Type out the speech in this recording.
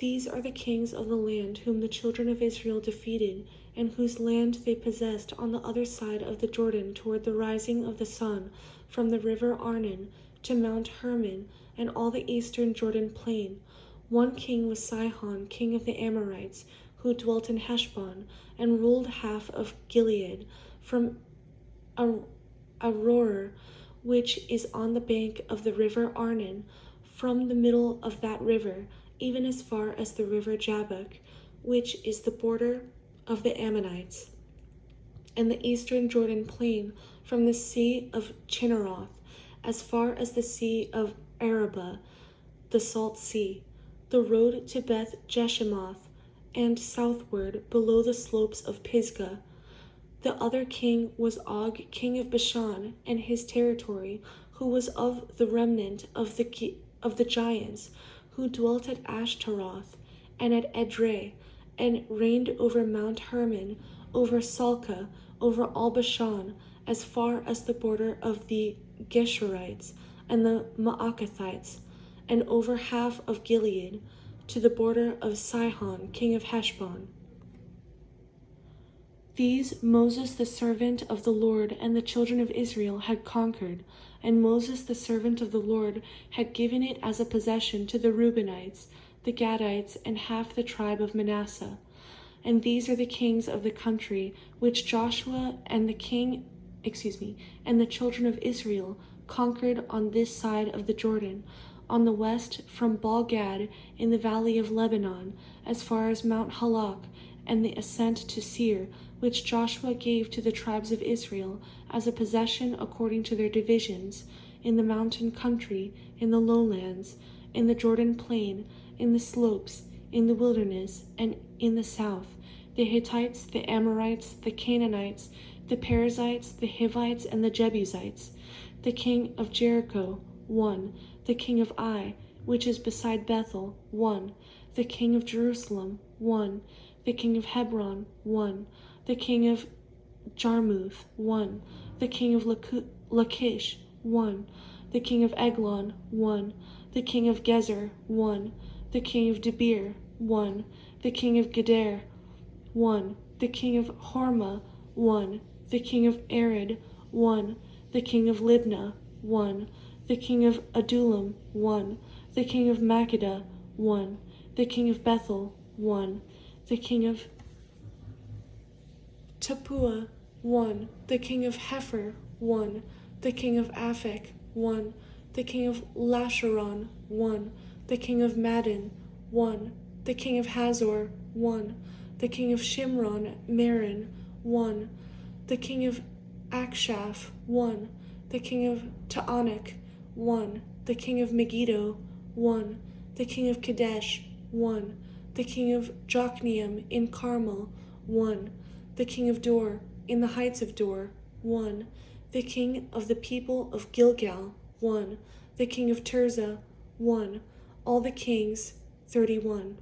These are the kings of the land whom the children of Israel defeated, and whose land they possessed on the other side of the Jordan toward the rising of the sun, from the river Arnon to Mount Hermon and all the eastern Jordan plain. One king was Sihon, king of the Amorites, who dwelt in Heshbon, and ruled half of Gilead, from Aroer, which is on the bank of the river Arnon, from the middle of that river, even as far as the river Jabbok, which is the border of the Ammonites, and the eastern Jordan plain, from the sea of Chinneroth, as far as the sea of Arabah, the salt sea, the road to Beth Jeshimoth, and southward below the slopes of Pisgah. The other king was Og, king of Bashan, and his territory, who was of the remnant of the giants, who dwelt at Ashtaroth and at Edrei, and reigned over Mount Hermon, over Salcah, over all Bashan, as far as the border of the Geshurites and the Maacathites, and over half of Gilead, to the border of Sihon, king of Heshbon. These Moses the servant of the Lord and the children of Israel had conquered, and Moses the servant of the Lord had given it as a possession to the Reubenites, the Gadites, and half the tribe of Manasseh. And these are the kings of the country which Joshua and the children of Israel conquered on this side of the Jordan, on the west from Baal-Gad in the valley of Lebanon, as far as Mount Halak, and the ascent to Seir, which Joshua gave to the tribes of Israel as a possession according to their divisions, in the mountain country, in the lowlands, in the Jordan plain, in the slopes, in the wilderness, and in the south, the Hittites, the Amorites, the Canaanites, the Perizzites, the Hivites, and the Jebusites. The king of Jericho, 1. The king of Ai, which is beside Bethel, 1. The king of Jerusalem, 1. The king of Hebron, 1. The king of Jarmuth, 1. The king of Lachish, 1. The king of Eglon, 1. The king of Gezer, 1. The king of Debir, 1. The king of Geder, 1. The king of Hormah, 1. The king of Arad, 1. The king of Libnah, 1. The king of Adullam, 1. The king of Makkedah, 1. The king of Bethel, 1. The king of Tappuah, 1. The king of Hepher, 1. The king of Aphek, 1. The king of Lasharon, 1. The king of Madon, 1. The king of Hazor, 1. The king of Shimron Meron, 1. The king of Akshaph, 1. The king of Taanach, 1. The king of Megiddo, 1. The king of Kadesh, 1. The king of Jokneam in Carmel, 1. The king of Dor in the heights of Dor, 1. The king of the people of Gilgal, 1. The king of Tirzah, 1. All the kings, 31.